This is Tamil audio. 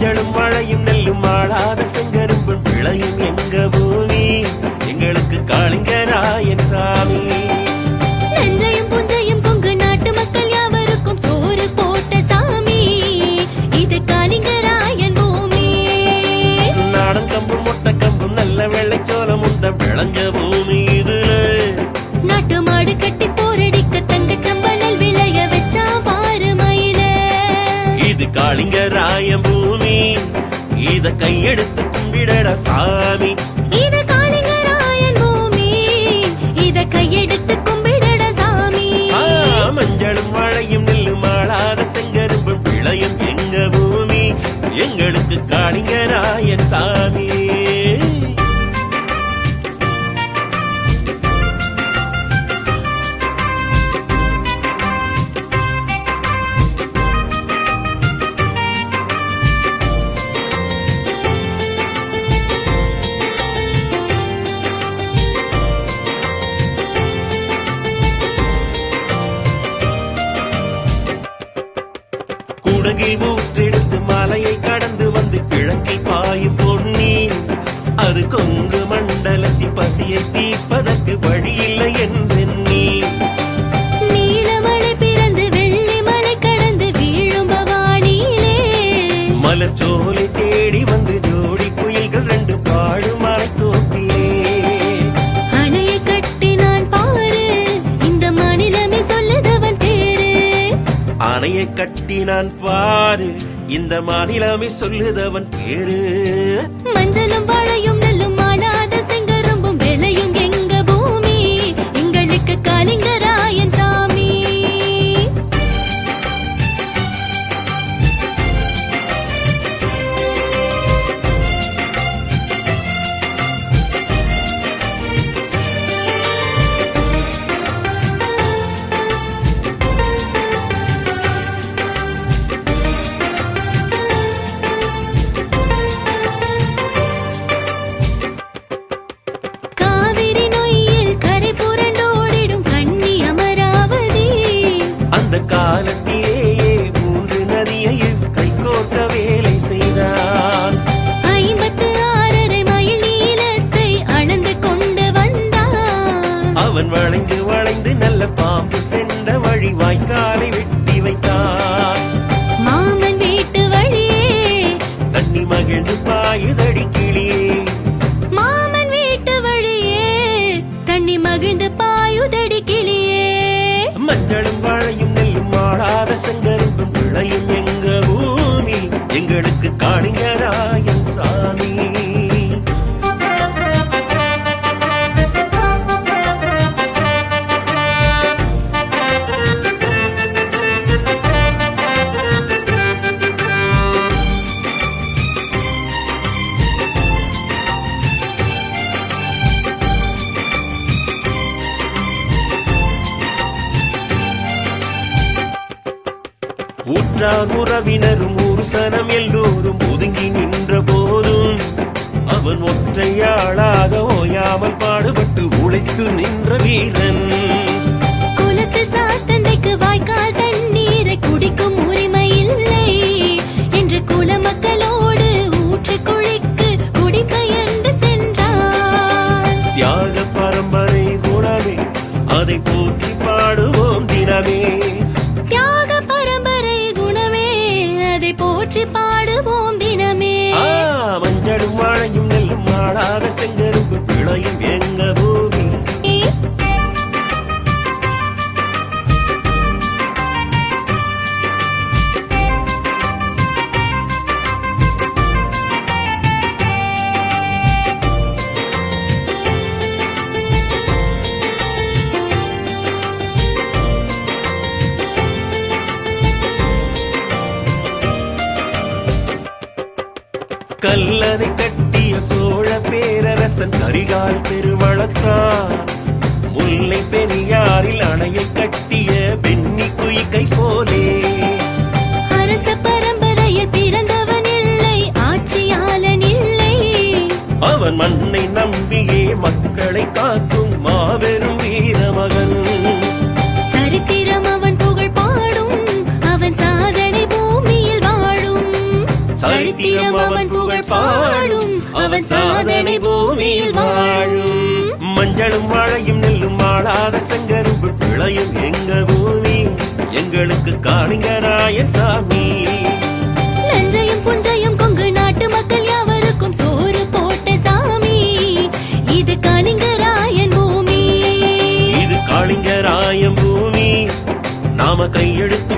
மஞ்சளும் மழையும் நெல்லும் ஆளாத செங்கரும்பும் விளையும் எங்க பூமி எங்களுக்கு காளிங்கராயன் சாமி. நஞ்சையும் புஞ்சையும் கொங்கு நாட்டு மக்கள் யாவருக்கும் சோறு போட்ட சாமி இது காளிங்கராயன் பூமி. நாடங்கம்பும் மொட்டக்கம்பும் நல்ல வெள்ளைச்சோளம் உண்ட விளைஞ்ச பூமி இதுல நாட்டு மாடு கட்டி போரடிக்க தங்கச்சம்பனல் விளைய வச்சா பாரு மயில. இது காளிங்கராயன் பூமி இத கையெடுத்து கும்பிடட சாமி. இது காளிங்கராயன் பூமி இத கையெடுத்து கும்பிடட சாமி. மஞ்சளும் மழையும் நெல்லும் ஆளாத செங்கரும்பும் விளையும் எங்க பூமி எங்களுக்கு காளிங்கராயன் சாமி. குடகில் ஊற்றெடுத்து மலையை கடந்து வந்து கிழக்கில் பாயும் பொன்னி அது கொங்கு மண்டலத்தின் பசியை தீர்ப்பதற்கு வழியில்லை என்றெண்ணி. நீலமலை பிறந்து வெள்ளிமலை கடந்து வீழும் பவானியிலே மலர்ச்சோலை தேடி வந்து ஜோடி குயில்கள் ரெண்டு பாடும் மலை தோப்பிலே. அணையை கட்டினான் பாரு இந்த மாநிலமே சொல்லுதவன் பேரு. அணையை கட்டினான் பாரு இந்த மாநிலமே சொல்லுதவன் பேரு. மஞ்சளும் வாழையும் நெல்லும் மானாத செங்கரும்பும் விளையும் எங்க பூமி எங்களுக்கு காளிங்கராயன் சாமி. காவிரி நொய்யில் கரை புரண்டோடிடும் கண்ணி அமராவதி. அந்த காலத்திலேயே 3 நதியையும் கைகோர்த்த வேலை செய்தான். 56 மைல் நீளத்தை அளந்து கொண்டு வந்தான். அவன் வளைந்து வளைந்து நல்ல பாம்பு சென்ற வழி வாய்க்காலை வெட்டி வைத்தான். மாமன் வீட்டு வழியே தண்ணி மகிழ்ந்து பாயுதடி கிளியே. மாமன் வீட்டு வழியே தண்ணி மகிழ்ந்து பாயுதடி கிளியே. மஞ்சளும் வாழையும் நெல்லும் ஆடாத செங்கரும்பும் விளையும் எங்க பூமி எங்களுக்கு காளிங்கராயன் சாமி. ஊற்றார் உறவினரும் ஒரு சனம் எல்லோரும் ஒதுங்கி நின்ற போதும் அவன் ஒற்றையாளாக ஓயாமல் பாடுபட்டு உழைத்து நின்ற வீரன். குளத்தில் சாத்தந்தைக்கு வாய்க்கால் தண்ணீரை குடிக்கும் உரிமை இல்லை என்று குல மக்களோடு ஊற்று குழிக்கு குடிபெயர்ந்து சென்றார். தியாக பரம்பரை குணமே அதை போற்றி பாடுவோம் தினமே. தியாக பரம்பரை குணமே அதை போற்றி பாடுவோம் தினமே. மஞ்சளும் வாழையும் நெல்லும் ஆடாத செங்கரும்பும் விளையும் எங்க பூமி. கல்லணை கட்டிய சோழ பேரரசன் கரிகால் பெருவளத்தான். முல்லை பெரியாரில் அணையை கட்டிய பெண்ணி குயிக்கை போலே. அரச பரம்பரையில் பிறந்தவன் இல்லை ஆட்சியாளன் இல்லை. அவன் மண்ணை நம்பியே மக்களை காக்கும் மாபெரும் வீரமகன். சரித்திரம் அவன் புகழ் பாடும் அவன் சாதனை பூமியில் வாழும். சரித்திரம் பாடும் அவன் சாதனை பூமியில் வாழும். மஞ்சளும் வாழையும் நெல்லும் ஆளாத செங்கரும்பு விளையும் எங்க பூமி எங்களுக்கு காளிங்கராயன் சாமி. நஞ்சையும் புஞ்சையும் கொங்கு நாட்டு மக்கள் யாவருக்கும் சோறு போட்ட சாமி இது காளிங்கராயன் பூமி. இது காளிங்கராயன் பூமி நாம கையெடுத்து